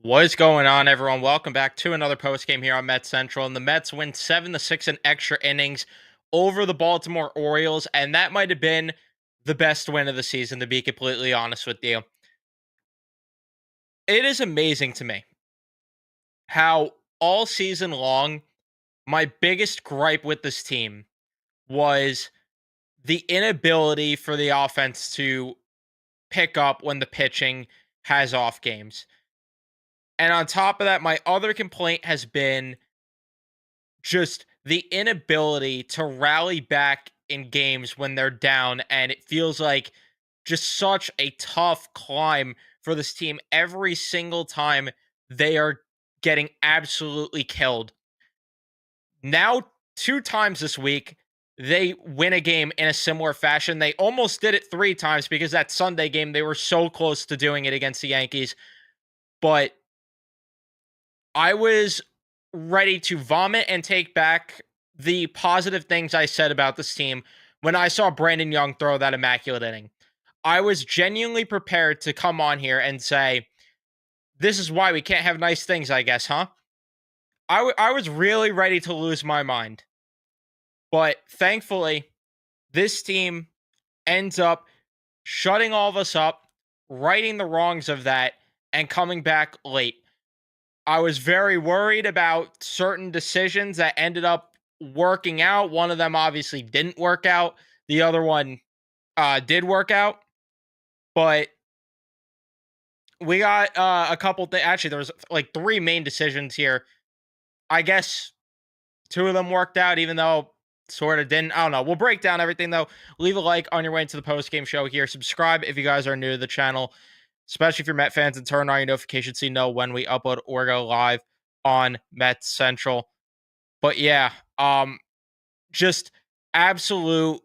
What's going on, everyone? Welcome back to another post game here on Mets Central. And the Mets win 7-6 in extra innings over the Baltimore Orioles. And that might have been the best win of the season, to be completely honest with you. It is amazing to me how all season long, my biggest gripe with this team was the inability for the offense to pick up when the pitching has off games. And on top of that, my other complaint has been just the inability to rally back in games when they're down. And it feels like just such a tough climb for this team every single time they are getting absolutely killed. Now, two times this week, they win a game in a similar fashion. They almost did it three times because that Sunday game, they were so close to doing it against the Yankees. But I was ready to vomit and take back the positive things I said about this team when I saw Brandon Young throw that immaculate inning. I was genuinely prepared to come on here and say, this is why we can't have nice things, I guess, huh? I was really ready to lose my mind. But thankfully, this team ends up shutting all of us up, righting the wrongs of that, and coming back late. I was very worried about certain decisions that ended up working out. One of them obviously didn't work out. The other one did work out. But we got a couple things. Actually, there was like three main decisions here. I guess two of them worked out, even though sort of didn't. I don't know. We'll break down everything, though. Leave a like on your way into the post-game show here. Subscribe if you guys are new to the channel, especially if you're Met fans, and turn on your notifications so you know when we upload or go live on Met Central. But yeah, just absolute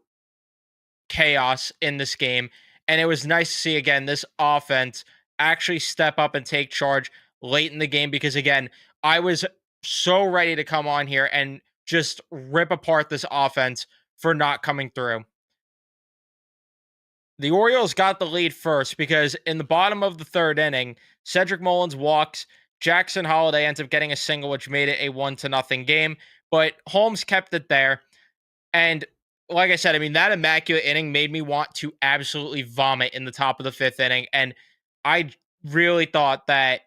chaos in this game. And it was nice to see again this offense actually step up and take charge late in the game because again, I was so ready to come on here and just rip apart this offense for not coming through. The Orioles got the lead first because in the bottom of the third inning, Cedric Mullins walks. Jackson Holiday ends up getting a single, which made it a 1-0 game. But Holmes kept it there. And like I said, I mean, that immaculate inning made me want to absolutely vomit in the top of the fifth inning. And I really thought that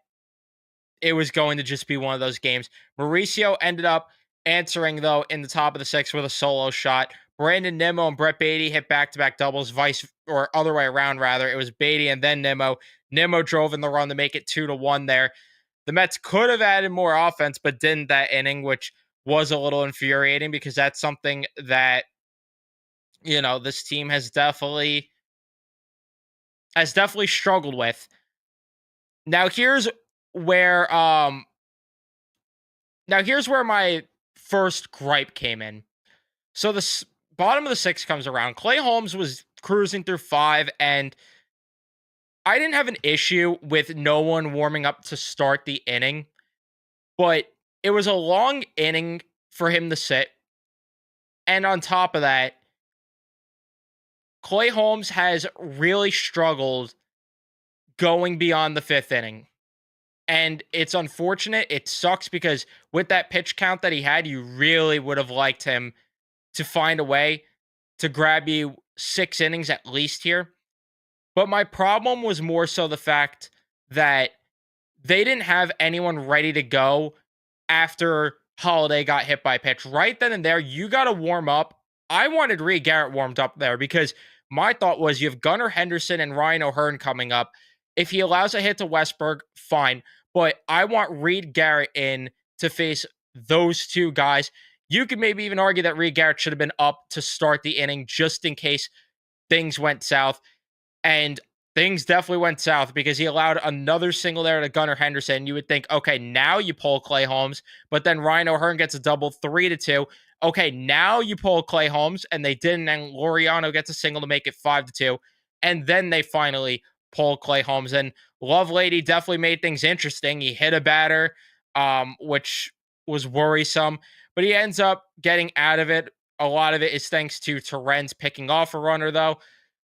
it was going to just be one of those games. Mauricio ended up answering, though, in the top of the sixth with a solo shot. Brandon Nimmo and Brett Beatty hit back-to-back doubles, vice or other way around, rather. It was Beatty and then Nimmo. Nimmo drove in the run to make it 2-1 there. The Mets could have added more offense, but didn't that inning, which was a little infuriating because that's something that this team has definitely struggled with. Now where um here's where my first gripe came in. So the bottom of the sixth comes around. Clay Holmes was cruising through five, and I didn't have an issue with no one warming up to start the inning, but it was a long inning for him to sit. And on top of that, Clay Holmes has really struggled going beyond the fifth inning. And it's unfortunate. It sucks because with that pitch count that he had, you really would have liked him to find a way to grab you 6 innings at least here. But my problem was more so the fact that they didn't have anyone ready to go after Holiday got hit by a pitch. Right then and there, you got to warm up. I wanted Reed Garrett warmed up there because my thought was you have Gunnar Henderson and Ryan O'Hearn coming up. If he allows a hit to Westberg, fine. But I want Reed Garrett in to face those two guys. You could maybe even argue that Reed Garrett should have been up to start the inning just in case things went south. And things definitely went south because he allowed another single there to Gunnar Henderson. You would think, okay, now you pull Clay Holmes, but then Ryan O'Hearn gets a double 3-2. Okay, now you pull Clay Holmes, and they didn't, and Laureano gets a single to make it 5-2. And then they finally pull Clay Holmes. And Lovelady definitely made things interesting. He hit a batter, which was worrisome, but he ends up getting out of it. A lot of it is thanks to Terrence picking off a runner, though.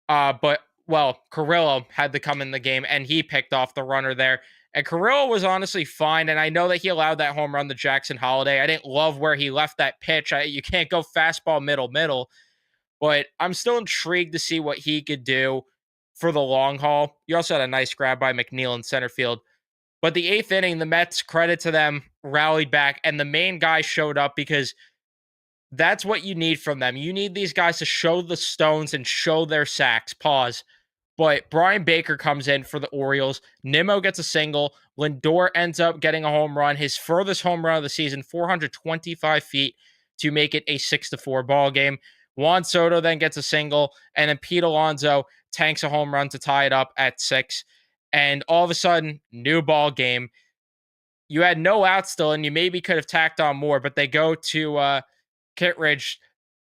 But well, Carrillo had to come in the game and he picked off the runner there. And Carrillo was honestly fine. And I know that he allowed that home run to Jackson Holiday. I didn't love where he left that pitch. You can't go fastball middle, but I'm still intrigued to see what he could do for the long haul. You also had a nice grab by McNeil in center field. But the eighth inning, the Mets, credit to them, rallied back. And the main guy showed up because that's what you need from them. You need these guys to show the stones and show their sacks. Pause. But Brian Baker comes in for the Orioles. Nimmo gets a single. Lindor ends up getting a home run, his furthest home run of the season, 425 feet to make it a 6-4 ball game. Juan Soto then gets a single, and then Pete Alonso tanks a home run to tie it up at 6. And all of a sudden, new ball game. You had no outs still, and you maybe could have tacked on more, but they go to Kittredge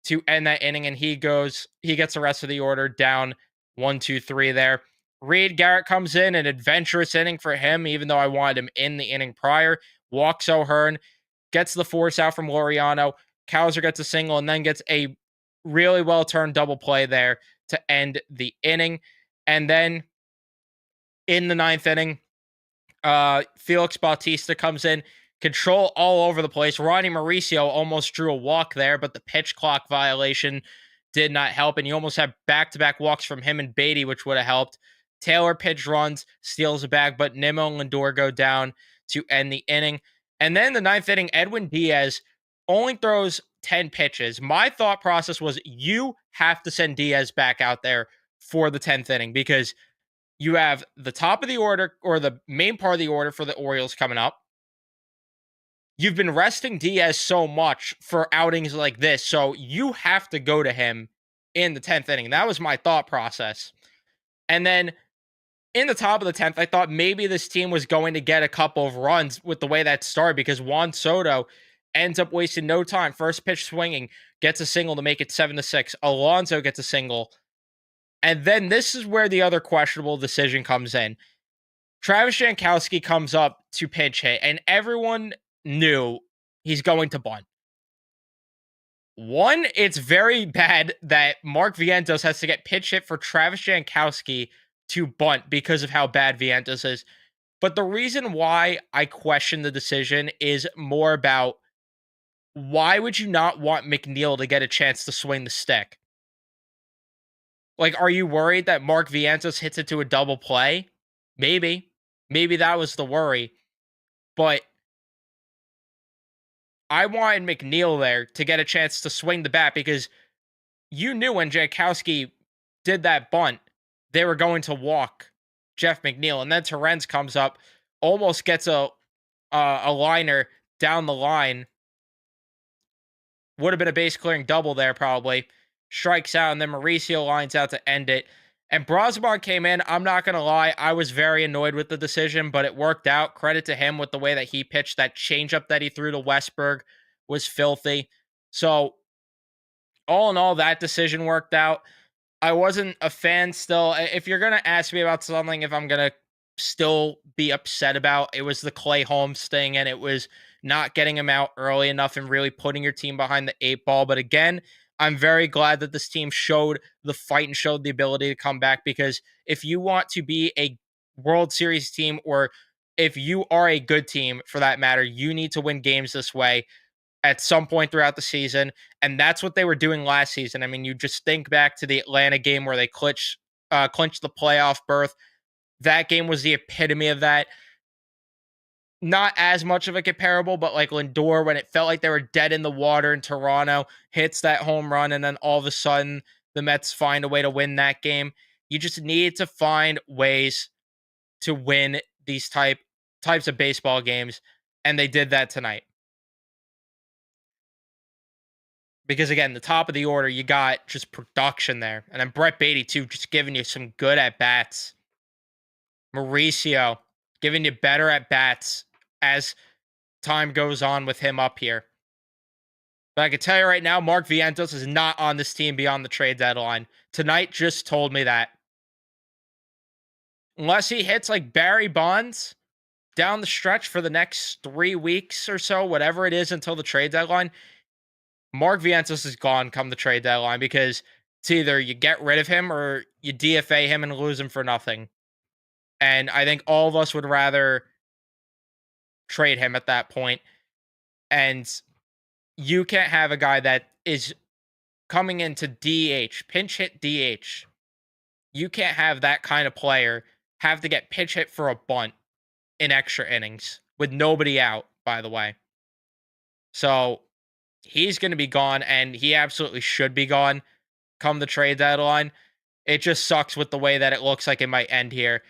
to end that inning, and he gets the rest of the order down 1-2-3 there. Reed Garrett comes in, an adventurous inning for him, even though I wanted him in the inning prior. Walks O'Hearn, gets the force out from Laureano. Cowser gets a single and then gets a really well turned double play there to end the inning. And then in the ninth inning, Felix Bautista comes in, control all over the place. Ronnie Mauricio almost drew a walk there, but the pitch clock violation did not help. And you almost have back-to-back walks from him and Beatty, which would have helped. Taylor pitch runs, steals a bag, but Nimmo and Lindor go down to end the inning. And then the ninth inning, Edwin Diaz only throws 10 pitches. My thought process was you have to send Diaz back out there for the 10th inning because you have the top of the order or the main part of the order for the Orioles coming up. You've been resting Diaz so much for outings like this, so you have to go to him in the 10th inning. That was my thought process. And then in the top of the 10th, I thought maybe this team was going to get a couple of runs with the way that started because Juan Soto ends up wasting no time. First pitch swinging, gets a single to make it 7-6. Alonso gets a single. And then this is where the other questionable decision comes in. Travis Jankowski comes up to pinch hit, and everyone knew he's going to bunt. One, it's very bad that Mark Vientos has to get pitch hit for Travis Jankowski to bunt because of how bad Vientos is. But the reason why I question the decision is more about why would you not want McNeil to get a chance to swing the stick? Like, are you worried that Mark Vientos hits it to a double play? Maybe. Maybe that was the worry. But I wanted McNeil there to get a chance to swing the bat because you knew when Jankowski did that bunt, they were going to walk Jeff McNeil. And then Terrence comes up, almost gets a liner down the line. Would have been a base clearing double there, probably. Strikes out, and then Mauricio lines out to end it. And Brosmar came in. I'm not going to lie. I was very annoyed with the decision, but it worked out. Credit to him with the way that he pitched. That changeup that he threw to Westberg was filthy. So, all in all, that decision worked out. I wasn't a fan still. If you're going to ask me about something, if I'm going to still be upset about, it was the Clay Holmes thing, and it was not getting him out early enough and really putting your team behind the 8 ball. But again, I'm very glad that this team showed the fight and showed the ability to come back because if you want to be a World Series team or if you are a good team for that matter, you need to win games this way at some point throughout the season. And that's what they were doing last season. I mean, you just think back to the Atlanta game where they clinched the playoff berth. That game was the epitome of that. Not as much of a comparable, but like Lindor, when it felt like they were dead in the water in Toronto, hits that home run, and then all of a sudden the Mets find a way to win that game. You just need to find ways to win these types of baseball games, and they did that tonight. Because again, the top of the order, you got just production there. And then Brett Beatty, too, just giving you some good at-bats. Mauricio, giving you better at-bats as time goes on with him up here. But I can tell you right now, Mark Vientos is not on this team beyond the trade deadline. Tonight just told me that. Unless he hits like Barry Bonds down the stretch for the next 3 weeks or so, whatever it is until the trade deadline, Mark Vientos is gone come the trade deadline because It's either you get rid of him or you DFA him and lose him for nothing. And I think all of us would rather trade him at that point. And you can't have a guy that is coming into DH, pinch hit DH. You can't have that kind of player have to get pitch hit for a bunt in extra innings with nobody out, by the way. So he's going to be gone, and he absolutely should be gone come the trade deadline. It just sucks with the way that it looks like it might end here.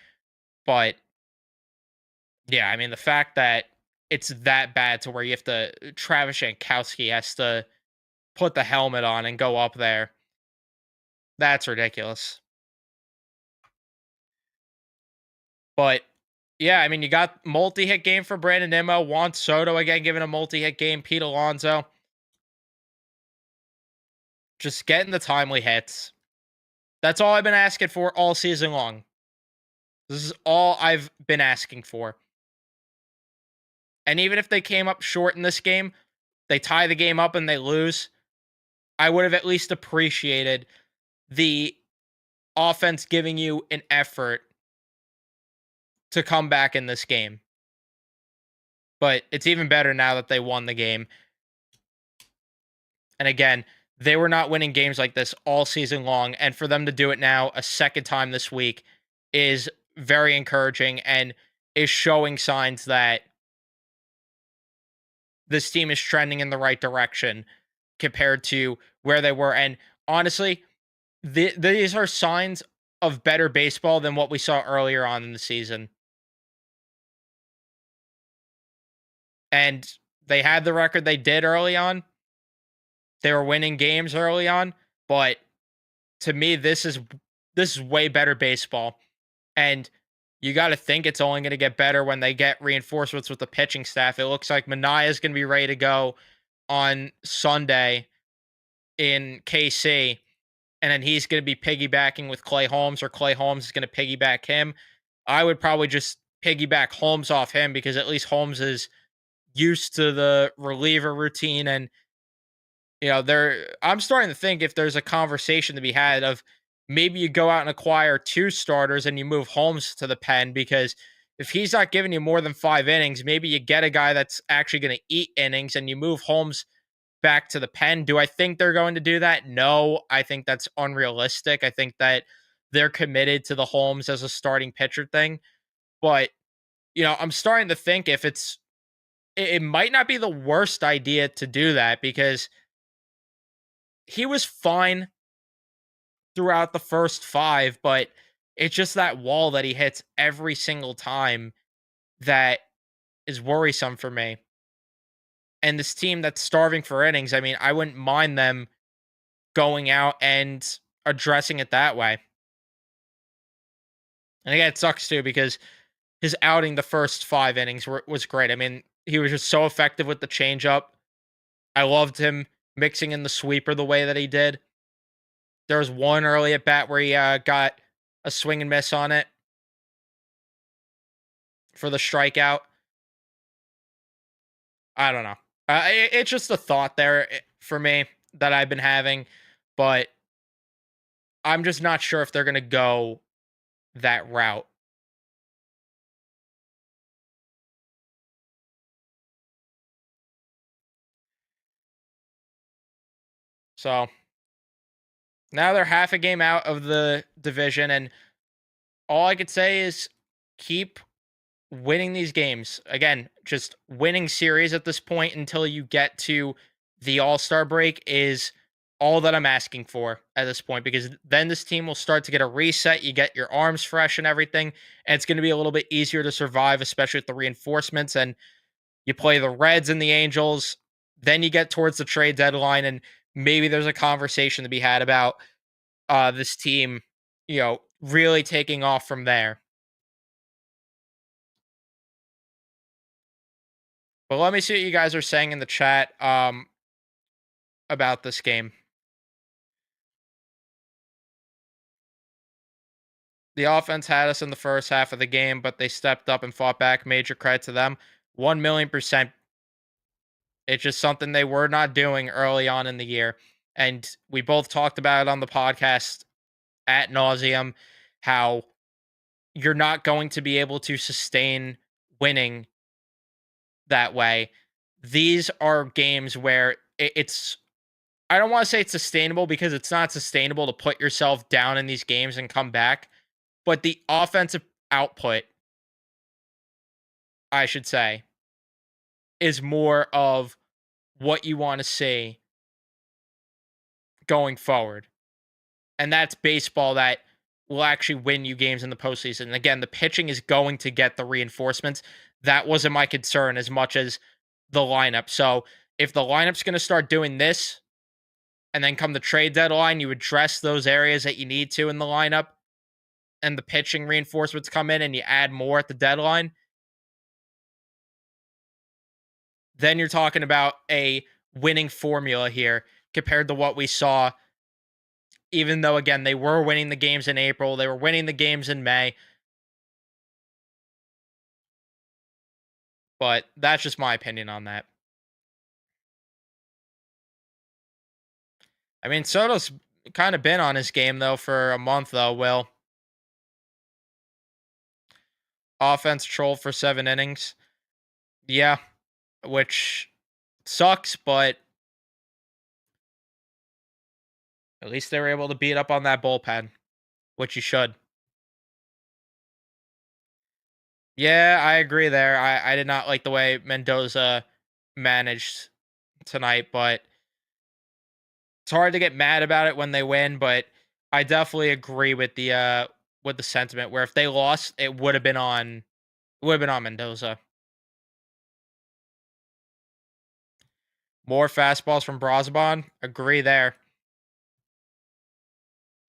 But yeah, I mean, the fact that it's that bad to where you have to, Travis Jankowski has to put the helmet on and go up there. That's ridiculous. But yeah, I mean, you got multi-hit game for Brandon Nimmo, Juan Soto again giving a multi-hit game, Pete Alonso. Just getting the timely hits. That's all I've been asking for all season long. This is all I've been asking for. And even if they came up short in this game, they tie the game up and they lose, I would have at least appreciated the offense giving you an effort to come back in this game. But it's even better now that they won the game. And again, they were not winning games like this all season long. And for them to do it now a second time this week is very encouraging and is showing signs that this team is trending in the right direction compared to where they were. And honestly, these are signs of better baseball than what we saw earlier on in the season. And they had the record they did early on. They were winning games early on, but to me, this is way better baseball. And you got to think it's only going to get better when they get reinforcements with the pitching staff. It looks like Manaea is going to be ready to go on Sunday in KC, and then he's going to be piggybacking with Clay Holmes, or Clay Holmes is going to piggyback him. I would probably just piggyback Holmes off him because at least Holmes is used to the reliever routine. And I'm starting to think if there's a conversation to be had of maybe you go out and acquire two starters and you move Holmes to the pen, because if he's not giving you more than 5 innings, maybe you get a guy that's actually going to eat innings and you move Holmes back to the pen. Do I think they're going to do that? No, I think that's unrealistic. I think that they're committed to the Holmes as a starting pitcher thing. But, I'm starting to think if it might not be the worst idea to do that, because he was fine throughout the first 5, but it's just that wall that he hits every single time that is worrisome for me. And this team that's starving for innings, I mean, I wouldn't mind them going out and addressing it that way. And again, it sucks too because his outing the first 5 innings was great. I mean, he was just so effective with the changeup. I loved him mixing in the sweeper the way that he did. There was one early at bat where he got a swing and miss on it for the strikeout. I don't know. It's just a thought there for me that I've been having, but I'm just not sure if they're going to go that route. So now they're half a game out of the division, and all I could say is keep winning these games. Again, just winning series at this point until you get to the All-Star break is all that I'm asking for at this point, because then this team will start to get a reset. You get your arms fresh and everything, and it's going to be a little bit easier to survive, especially with the reinforcements. And you play the Reds and the Angels, then you get towards the trade deadline, and maybe there's a conversation to be had about this team, really taking off from there. But let me see what you guys are saying in the chat about this game. The offense had us in the first half of the game, but they stepped up and fought back. Major credit to them. 1,000,000%. It's just something they were not doing early on in the year. And we both talked about it on the podcast at nauseum how you're not going to be able to sustain winning that way. These are games where it's I don't want to say it's sustainable because it's not sustainable to put yourself down in these games and come back, but the offensive output, I should say, is more of what you want to see going forward. And that's baseball that will actually win you games in the postseason. And again, the pitching is going to get the reinforcements. That wasn't my concern as much as the lineup. So if the lineup's going to start doing this, and then come the trade deadline, you address those areas that you need to in the lineup, and the pitching reinforcements come in and you add more at the deadline, then you're talking about a winning formula here compared to what we saw. Even though, again, they were winning the games in April, they were winning the games in May. But that's just my opinion on that. I mean, Soto's kind of been on his game, though, for a month, though, Will. Offense trolled for 7 innings. Yeah, which sucks, but at least they were able to beat up on that bullpen, which you should. Yeah, I agree there. I did not like the way Mendoza managed tonight, but it's hard to get mad about it when they win, but I definitely agree with the sentiment where if they lost, it would have been on Mendoza. More fastballs from Brosbon, agree there.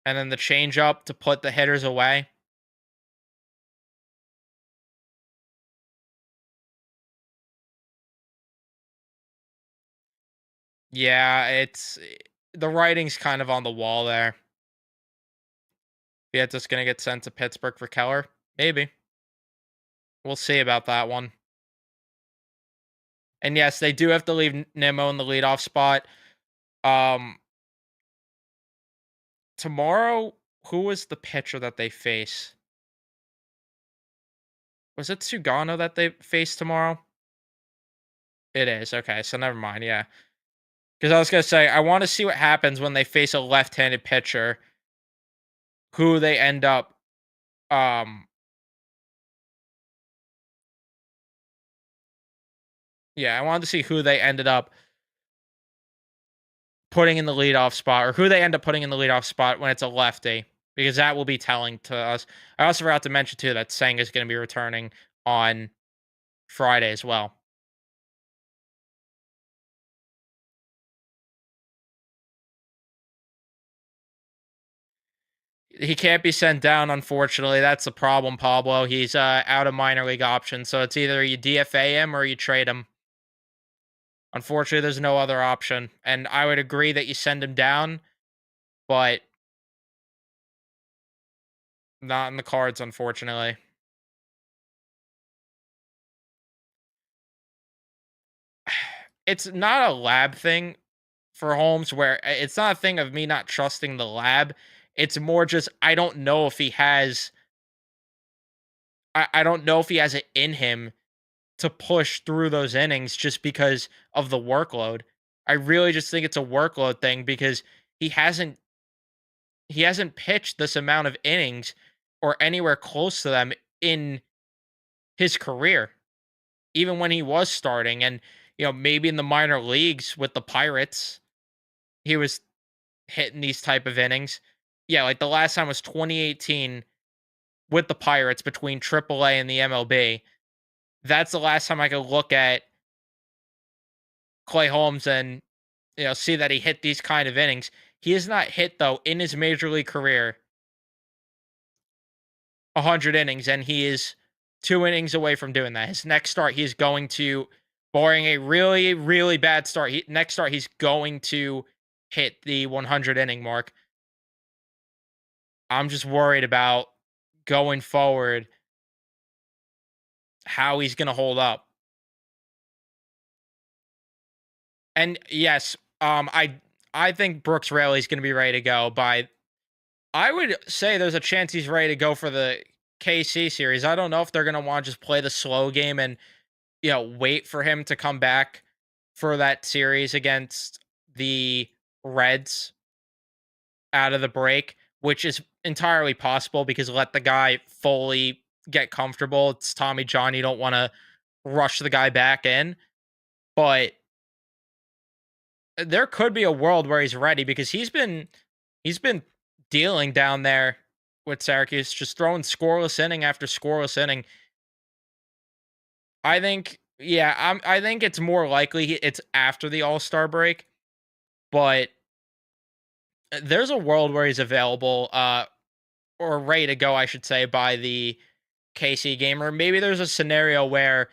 And then the changeup to put the hitters away. Yeah, it's the writing's kind of on the wall there. Vietta's gonna get sent to Pittsburgh for Keller. Maybe. We'll see about that one. And yes, they do have to leave Nimmo in the leadoff spot. Um, Tomorrow, who was the pitcher that they face? Was it Sugano that they face tomorrow? It is. Okay, so never mind. Yeah. Because I was going to say, I want to see what happens when they face a left handed pitcher who they end up. Um, yeah, I wanted to see who they ended up putting in the leadoff spot or who they end up putting in the leadoff spot when it's a lefty, because that will be telling to us. I also forgot to mention, too, that Seng is going to be returning on Friday as well. He can't be sent down, unfortunately. That's the problem, Pablo. He's out of minor league options, so it's either you DFA him or you trade him. Unfortunately, there's no other option, and I would agree that you send him down, but not in the cards, unfortunately. It's not a lab thing for Holmes, where it's not a thing of me not trusting the lab. It's more just I don't know if he has. I don't know if he has it in him to push through those innings just because of the workload. I really just think it's a workload thing because he hasn't he hasn't pitched this amount of innings or anywhere close to them in his career, even when he was starting. And maybe in the minor leagues with the Pirates, he was hitting these type of innings. Yeah, like the last time was 2018 with the Pirates between AAA and the MLB. That's the last time I could look at Clay Holmes and see that he hit these kind of innings. He has not hit, though, in his major league career 100 innings, and he is 2 innings away from doing that. His next start, he's going to, barring a really, really bad start, next start, he's going to hit the 100 inning mark. I'm just worried about going forward how he's going to hold up. And yes, I think Brooks Raley's going to be ready to go by. I would say there's a chance he's ready to go for the KC series. I don't know if they're going to want to just play the slow game and wait for him to come back for that series against the Reds out of the break, which is entirely possible because let the guy fully get comfortable. It's Tommy John. You don't want to rush the guy back in, but there could be a world where he's ready because he's been dealing down there with Syracuse, just throwing scoreless inning after scoreless inning. I think, yeah, I think it's more likely it's after the All Star break, but there's a world where he's available, or ready to go, I should say, by the KC game, or maybe there's a scenario where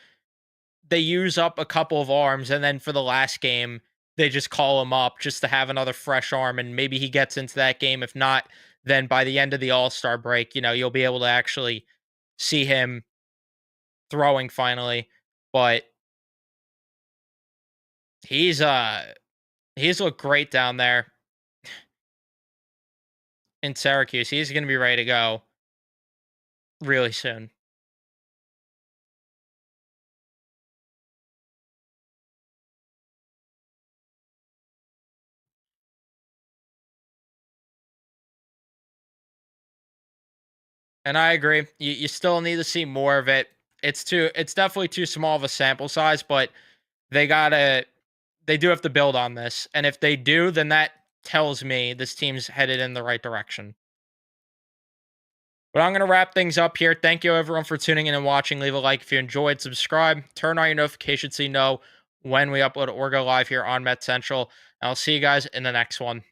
they use up a couple of arms, and then for the last game, they just call him up just to have another fresh arm, and maybe he gets into that game. If not, then by the end of the All Star break, you'll be able to actually see him throwing finally. But he's he's looked great down there in Syracuse. He's going to be ready to go really soon. And I agree. You still need to see more of it. It's definitely too small of a sample size, but they gotta they do have to build on this. And if they do, then that tells me this team's headed in the right direction. But I'm gonna wrap things up here. Thank you everyone for tuning in and watching. Leave a like if you enjoyed, subscribe, turn on your notifications so you know when we upload or go live here on Met Central. And I'll see you guys in the next one.